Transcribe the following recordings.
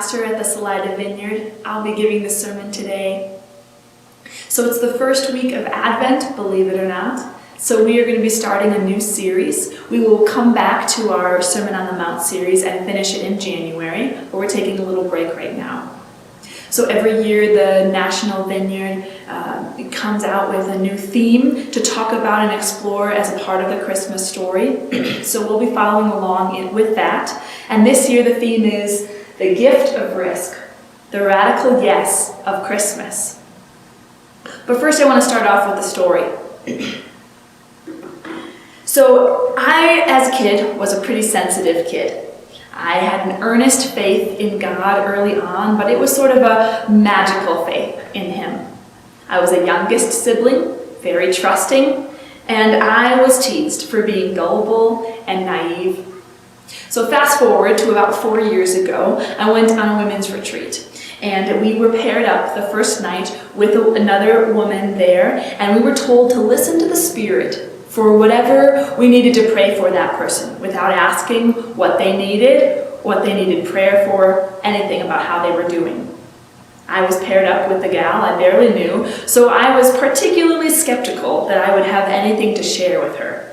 pastor at the Salida Vineyard. I'll be giving the sermon today. So it's the first week of Advent, believe it or not. So we are going to be starting a new series. We will come back to our Sermon on the Mount series and finish it in January, but we're taking a little break right now. So every year the National Vineyard comes out with a new theme to talk about and explore as a part of the Christmas story. So we'll be following along with that. And this year the theme is the gift of risk, the radical yes of Christmas. But first I want to start off with the story. So I, as a kid, was a pretty sensitive kid. I had an earnest faith in God early on, but it was sort of a magical faith in Him. I was a youngest sibling, very trusting, and I was teased for being gullible and naive. So fast forward to about 4 years ago, I went on a women's retreat. And we were paired up the first night with another woman there, and we were told to listen to the Spirit for whatever we needed to pray for that person, without asking what they needed prayer for, anything about how they were doing. I was paired up with the gal I barely knew, so I was particularly skeptical that I would have anything to share with her.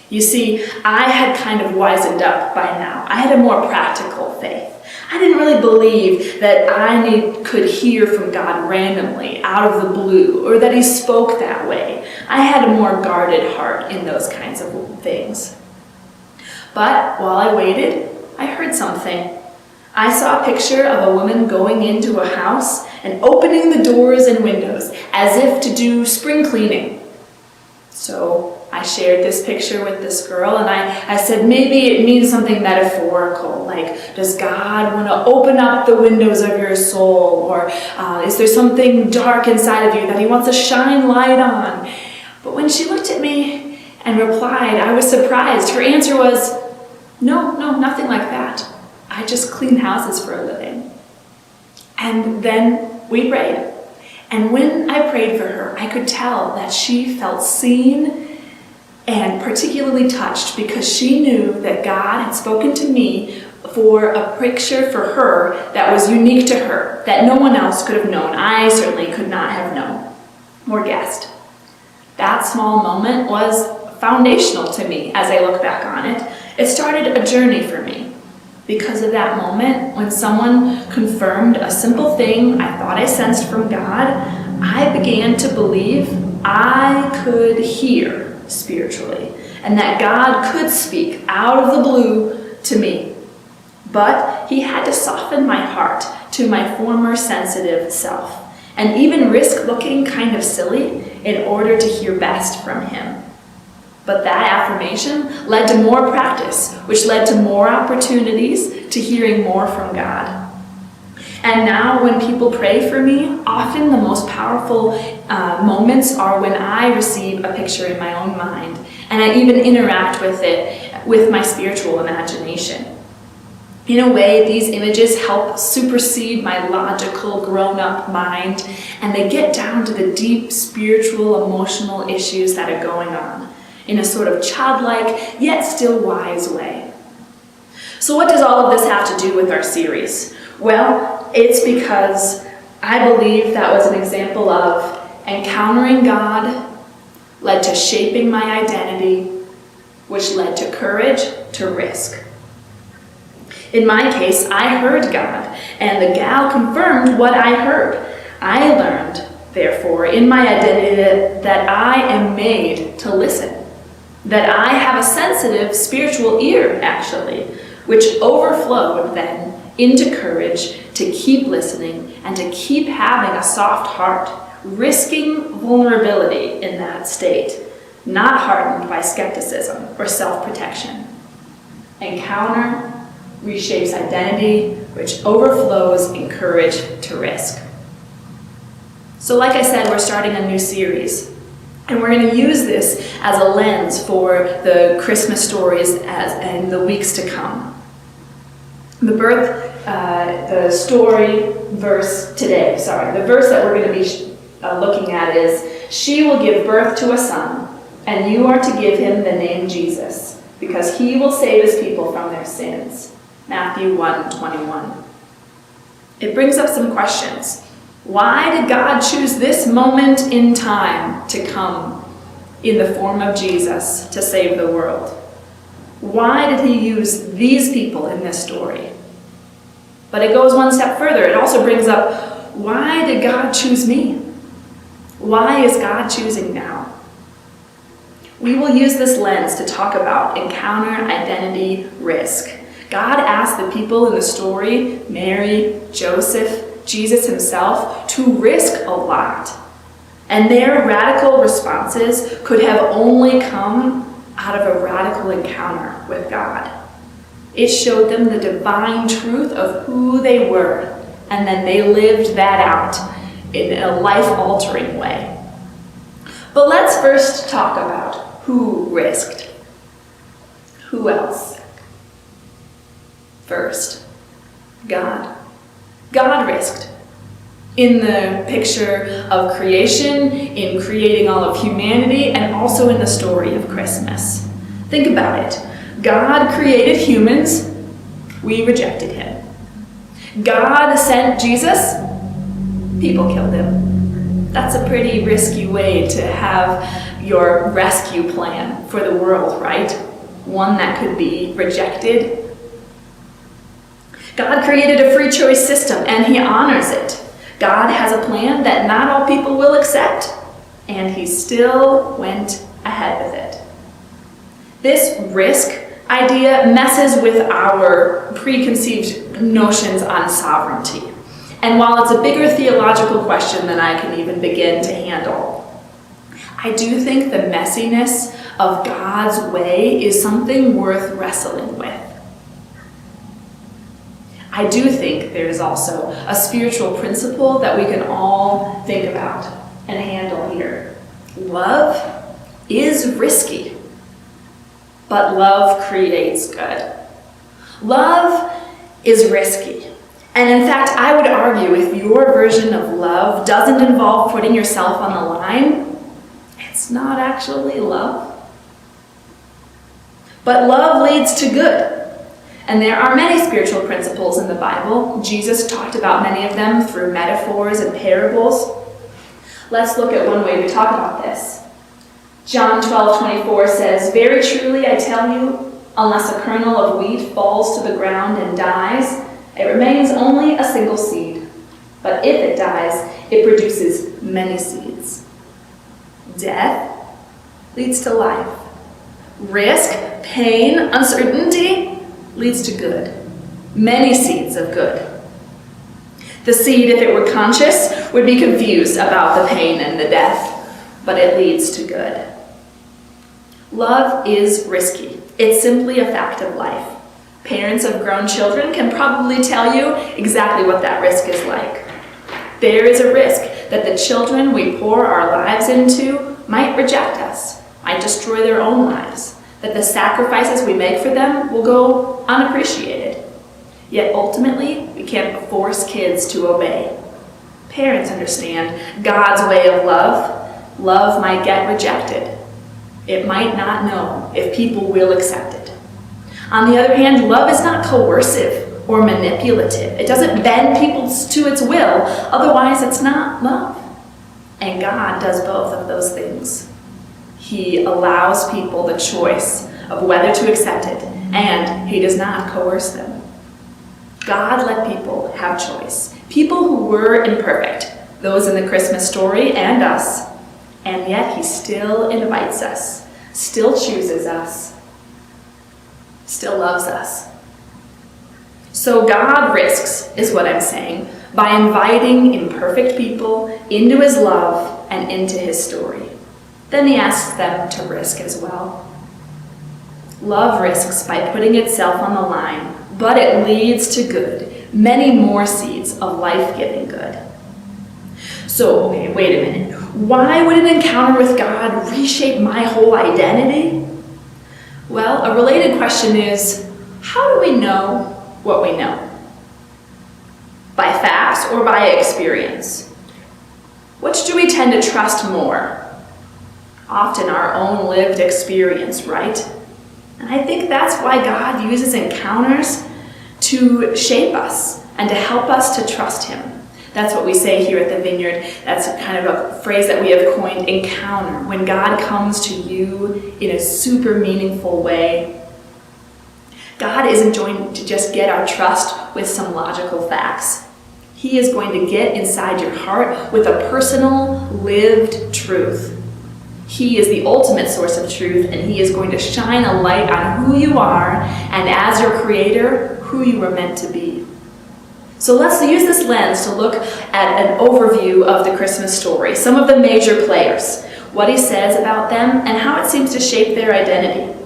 You see, I had kind of wizened up by now. I had a more practical faith. I didn't really believe that I could hear from God randomly, out of the blue, or that He spoke that way. I had a more guarded heart in those kinds of things. But while I waited, I heard something. I saw a picture of a woman going into a house and opening the doors and windows as if to do spring cleaning. So I shared this picture with this girl, and I said, maybe it means something metaphorical, like, does God want to open up the windows of your soul? Or is there something dark inside of you that He wants to shine light on? But when she looked at me and replied, I was surprised. Her answer was, no, nothing like that. I just clean houses for a living. And then we prayed. And when I prayed for her, I could tell that she felt seen and particularly touched, because she knew that God had spoken to me for a picture for her that was unique to her, that no one else could have known. I certainly could not have known or guessed. That small moment was foundational to me as I look back on it. It started a journey for me. Because of that moment, when someone confirmed a simple thing I thought I sensed from God, I began to believe I could hear spiritually, and that God could speak out of the blue to me. But He had to soften my heart to my former sensitive self, and even risk looking kind of silly in order to hear best from Him. But that affirmation led to more practice, which led to more opportunities to hearing more from God. And now when people pray for me, often the most powerful moments are when I receive a picture in my own mind, and I even interact with it with my spiritual imagination. In a way, these images help supersede my logical, grown-up mind, and they get down to the deep spiritual, emotional issues that are going on in a sort of childlike, yet still wise way. So what does all of this have to do with our series? Well, it's because I believe that was an example of encountering God led to shaping my identity, which led to courage to risk. In my case, I heard God, and the gal confirmed what I heard. I learned, therefore, in my identity that I am made to listen, that I have a sensitive spiritual ear, actually, which overflowed then into courage to keep listening and to keep having a soft heart, risking vulnerability in that state, not hardened by skepticism or self-protection. Encounter reshapes identity, which overflows in courage to risk. So like I said, we're starting a new series, and we're going to use this as a lens for the Christmas stories in the weeks to come. The verse that we're going to be looking at is, "She will give birth to a son, and you are to give him the name Jesus, because he will save his people from their sins." Matthew 1:21. It brings up some questions. Why did God choose this moment in time to come in the form of Jesus to save the world? Why did he use these people in this story? But it goes one step further. It also brings up, why did God choose me? Why is God choosing now? We will use this lens to talk about encounter, identity, risk. God asked the people in the story, Mary, Joseph, Jesus himself, to risk a lot. And their radical responses could have only come out of a radical encounter with God. It showed them the divine truth of who they were, and then they lived that out in a life-altering way. But let's first talk about who risked. Who else? First, God. God risked. In the picture of creation, in creating all of humanity, and also in the story of Christmas. Think about it. God created humans. We rejected him. God sent Jesus. People killed him. That's a pretty risky way to have your rescue plan for the world, right? One that could be rejected. God created a free choice system, and he honors it. God has a plan that not all people will accept, and he still went ahead with it. This risk idea messes with our preconceived notions on sovereignty. And while it's a bigger theological question than I can even begin to handle, I do think the messiness of God's way is something worth wrestling with. I do think there's also a spiritual principle that we can all think about and handle here. Love is risky, but love creates good. Love is risky. And in fact, I would argue if your version of love doesn't involve putting yourself on the line, it's not actually love. But love leads to good. And there are many spiritual principles in the Bible. Jesus talked about many of them through metaphors and parables. Let's look at one way to talk about this. John 12:24 says, "Very truly I tell you, unless a kernel of wheat falls to the ground and dies, it remains only a single seed. But if it dies, it produces many seeds." Death leads to life. Risk, pain, uncertainty leads to good. Many seeds of good. The seed, if it were conscious, would be confused about the pain and the death, but it leads to good. Love is risky. It's simply a fact of life. Parents of grown children can probably tell you exactly what that risk is like. There is a risk that the children we pour our lives into might reject us, might destroy their own lives, that the sacrifices we make for them will go unappreciated. Yet ultimately, we can't force kids to obey. Parents understand God's way of love. Love might get rejected. It might not know if people will accept it. On the other hand, love is not coercive or manipulative. It doesn't bend people to its will, otherwise it's not love. And God does both of those things. He allows people the choice of whether to accept it, and he does not coerce them. God let people have choice. People who were imperfect, those in the Christmas story and us, and yet he still invites us, still chooses us, still loves us. So God risks, is what I'm saying, by inviting imperfect people into his love and into his story. Then he asks them to risk as well. Love risks by putting itself on the line, but it leads to good, many more seeds of life-giving good. So, okay, wait a minute. Why would an encounter with God reshape my whole identity? Well, a related question is, how do we know what we know? By facts or by experience? Which do we tend to trust more? Often our own lived experience, right? And I think that's why God uses encounters to shape us and to help us to trust him. That's what we say here at the Vineyard. That's kind of a phrase that we have coined, encounter. When God comes to you in a super meaningful way. God isn't going to just get our trust with some logical facts. He is going to get inside your heart with a personal, lived truth. He is the ultimate source of truth, and he is going to shine a light on who you are, and as your creator, who you were meant to be. So let's use this lens to look at an overview of the Christmas story, some of the major players, what he says about them, and how it seems to shape their identity.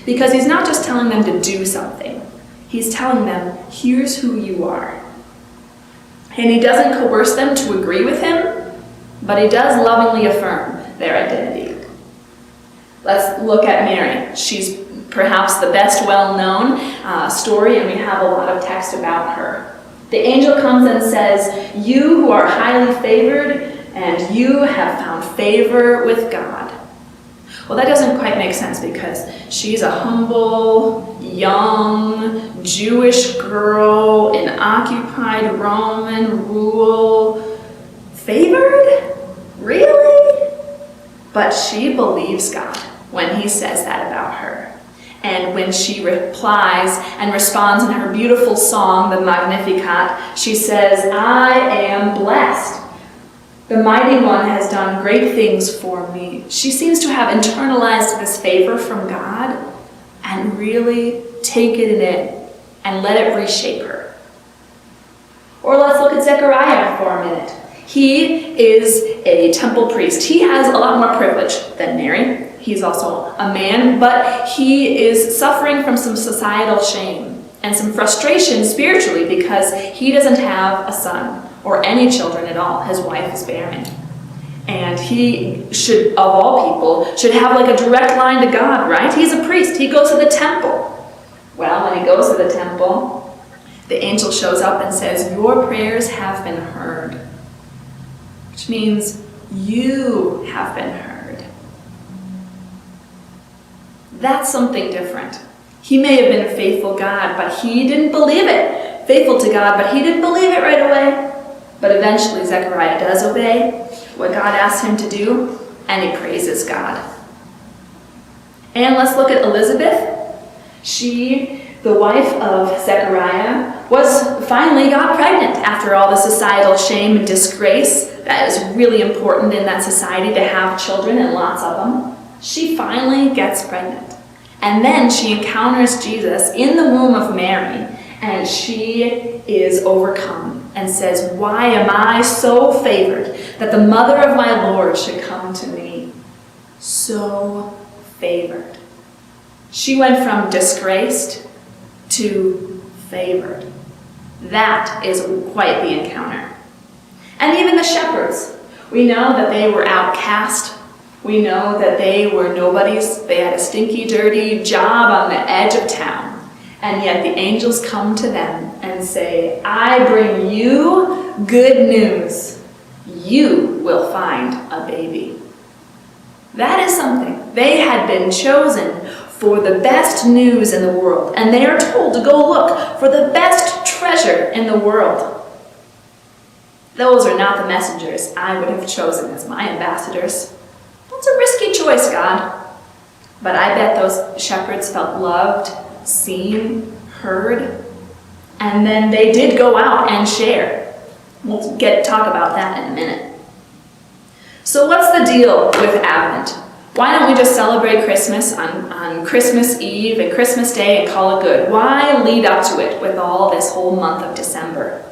Because he's not just telling them to do something. He's telling them, here's who you are. And he doesn't coerce them to agree with him, but he does lovingly affirm their identity. Let's look at Mary. She's perhaps the best well-known story, and we have a lot of text about her. The angel comes and says, you who are highly favored, and you have found favor with God. Well, that doesn't quite make sense because she's a humble, young, Jewish girl in occupied Roman rule. Favored? Really? But she believes God when he says that about her. And when she replies and responds in her beautiful song, the Magnificat, she says, I am blessed. The Mighty One has done great things for me. She seems to have internalized this favor from God and really taken it in and let it reshape her. Or let's look at Zachariah for a minute. He is a temple priest. He has a lot more privilege than Mary. He's also a man, but he is suffering from some societal shame and some frustration spiritually because he doesn't have a son or any children at all. His wife is barren. And he should, of all people, should have like a direct line to God, right? He's a priest. He goes to the temple. Well, when he goes to the temple, the angel shows up and says, your prayers have been heard. Which means you have been heard. That's something different. He may have been a faithful God, but he didn't believe it. Faithful to God, but he didn't believe it right away. But eventually Zechariah does obey what God asked him to do, and he praises God. And let's look at Elizabeth. She, the wife of Zechariah, finally got pregnant after all the societal shame and disgrace. That is really important in that society to have children, and lots of them. She finally gets pregnant. And then she encounters Jesus in the womb of Mary, and she is overcome and says, why am I so favored that the mother of my Lord should come to me? So favored. She went from disgraced to favored. That is quite the encounter. And even the shepherds. We know that they were outcast. We know that they were nobodies. They had a stinky, dirty job on the edge of town. And yet the angels come to them and say, I bring you good news. You will find a baby. That is something. They had been chosen for the best news in the world. And they are told to go look for the best treasure in the world. Those are not the messengers I would have chosen as my ambassadors. That's a risky choice, God. But I bet those shepherds felt loved, seen, heard, and then they did go out and share. We'll talk about that in a minute. So what's the deal with Advent? Why don't we just celebrate Christmas on Christmas Eve and Christmas Day and call it good? Why lead up to it with all this whole month of December?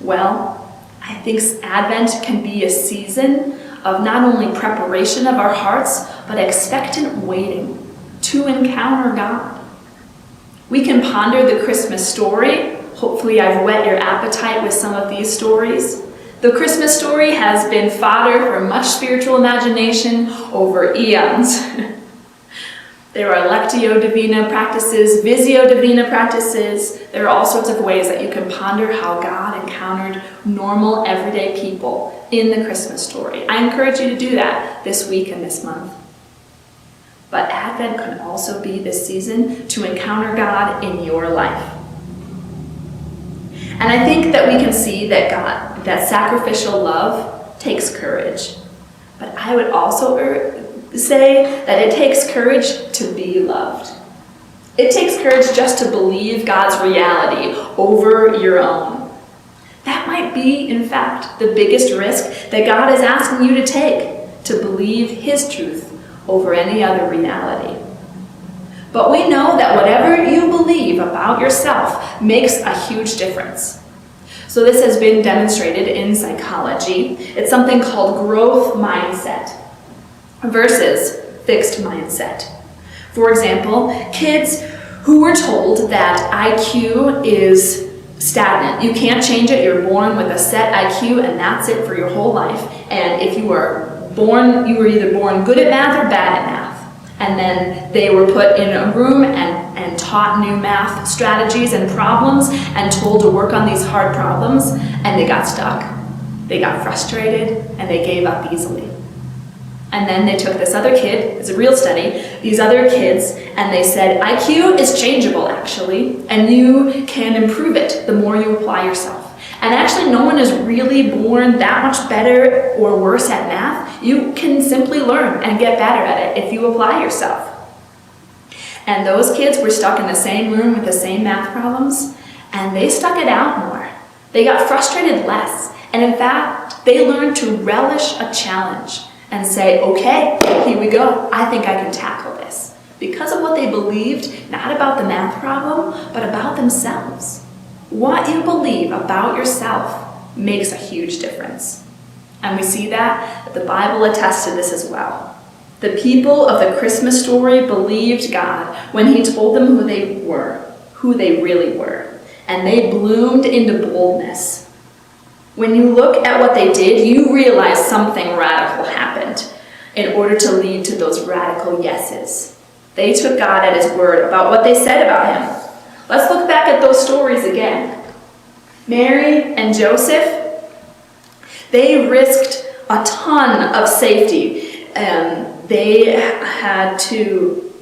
Well, I think Advent can be a season of not only preparation of our hearts, but expectant waiting to encounter God. We can ponder the Christmas story. Hopefully I've whet your appetite with some of these stories. The Christmas story has been fodder for much spiritual imagination over eons. There are Lectio Divina practices, Visio Divina practices. There are all sorts of ways that you can ponder how God encountered normal, everyday people in the Christmas story. I encourage you to do that this week and this month. But Advent can also be this season to encounter God in your life. And I think that we can see that sacrificial love takes courage. But I would also say that it takes courage to be loved. It takes courage just to believe God's reality over your own. That might be, in fact, the biggest risk that God is asking you to take, to believe His truth over any other reality. But we know that whatever you believe about yourself makes a huge difference. So this has been demonstrated in psychology. It's something called growth mindset versus fixed mindset. For example, kids who were told that IQ is stagnant. You can't change it. You're born with a set IQ and that's it for your whole life. And if you were either born good at math or bad at math. And then they were put in a room and taught new math strategies and problems and told to work on these hard problems, and they got stuck. They got frustrated and they gave up easily. And then they took this other kid, it's a real study, these other kids, and they said, IQ is changeable actually, and you can improve it the more you apply yourself. And actually no one is really born that much better or worse at math. You can simply learn and get better at it if you apply yourself. And those kids were stuck in the same room with the same math problems, and they stuck it out more. They got frustrated less, and in fact, they learned to relish a challenge and say, okay, here we go, I think I can tackle this. Because of what they believed, not about the math problem, but about themselves. What you believe about yourself makes a huge difference. And we see that the Bible attests to this as well. The people of the Christmas story believed God when He told them who they really were, and they bloomed into boldness. When you look at what they did, you realize something radical happened in order to lead to those radical yeses. They took God at His word about what they said about Him. Let's look back at those stories again. Mary and Joseph, they risked a ton of safety. They had to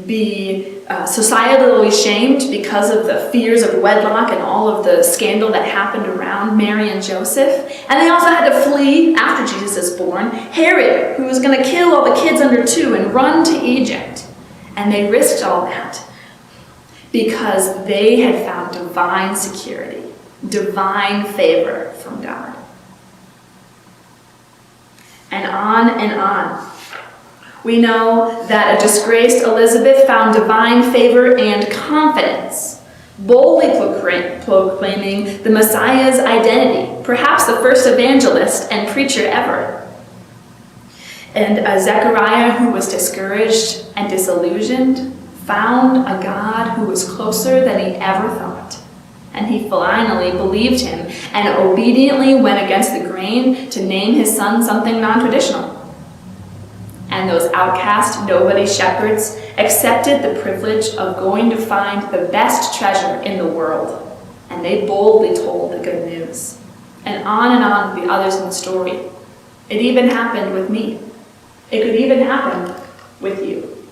be societally shamed because of the fears of wedlock and all of the scandal that happened around Mary and Joseph. And they also had to flee after Jesus is born. Herod, who was going to kill all the kids under 2 and run to Egypt. And they risked all that because they had found divine security, divine favor from God. And on and on. We know that a disgraced Elizabeth found divine favor and confidence, boldly proclaiming the Messiah's identity, perhaps the first evangelist and preacher ever. And Zachariah, who was discouraged and disillusioned, found a God who was closer than he ever thought. And he finally believed him and obediently went against the grain to name his son something non-traditional. And those outcast, nobody shepherds accepted the privilege of going to find the best treasure in the world. And they boldly told the good news. And on with the others in the story. It even happened with me. It could even happen with you.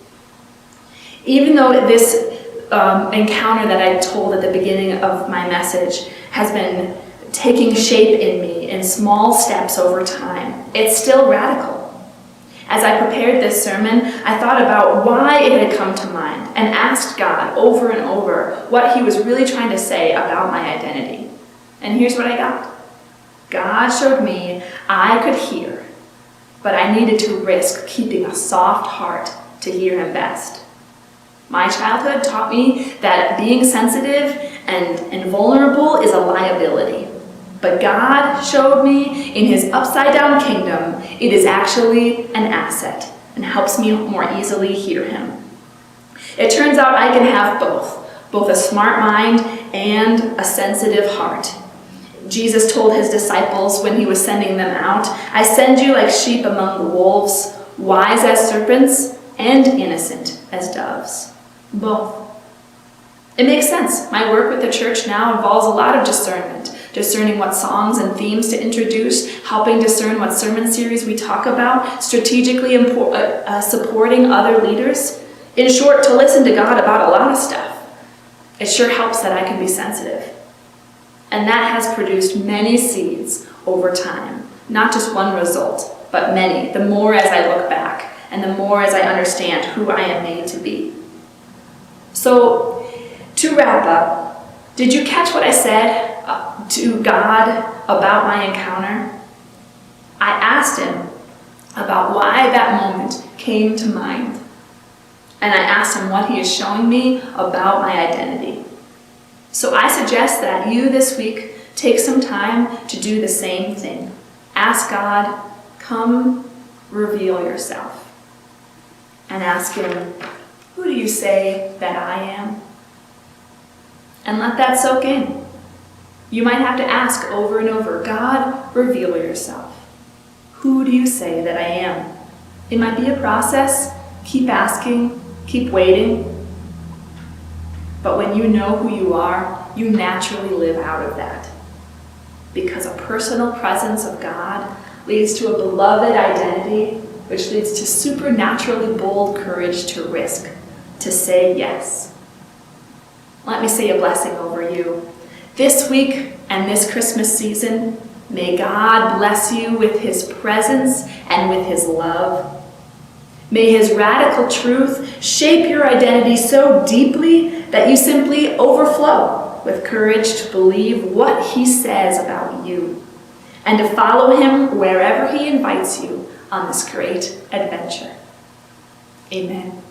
Even though this encounter that I told at the beginning of my message has been taking shape in me in small steps over time, it's still radical. As I prepared this sermon, I thought about why it had come to mind and asked God over and over what He was really trying to say about my identity. And here's what I got. God showed me I could hear, but I needed to risk keeping a soft heart to hear Him best. My childhood taught me that being sensitive and vulnerable is a liability. But God showed me in His upside-down kingdom, it is actually an asset and helps me more easily hear Him. It turns out I can have both a smart mind and a sensitive heart. Jesus told His disciples when He was sending them out, I send you like sheep among the wolves, wise as serpents and innocent as doves. Both. It makes sense. My work with the church now involves a lot of discernment. Discerning what songs and themes to introduce, helping discern what sermon series we talk about, strategically supporting other leaders. In short, to listen to God about a lot of stuff. It sure helps that I can be sensitive. And that has produced many seeds over time. Not just one result, but many. The more as I look back, and the more as I understand who I am made to be. So, to wrap up, did you catch what I said to God about my encounter? I asked him about why that moment came to mind. And I asked him what he is showing me about my identity. So I suggest that you this week take some time to do the same thing. Ask God, come reveal yourself. And ask him, who do you say that I am? And let that soak in. You might have to ask over and over, God, reveal yourself. Who do you say that I am? It might be a process. Keep asking, keep waiting. But when you know who you are, you naturally live out of that. Because a personal presence of God leads to a beloved identity, which leads to supernaturally bold courage to risk, to say yes. Let me say a blessing over you. This week and this Christmas season, may God bless you with his presence and with his love. May his radical truth shape your identity so deeply that you simply overflow with courage to believe what he says about you and to follow him wherever he invites you on this great adventure. Amen.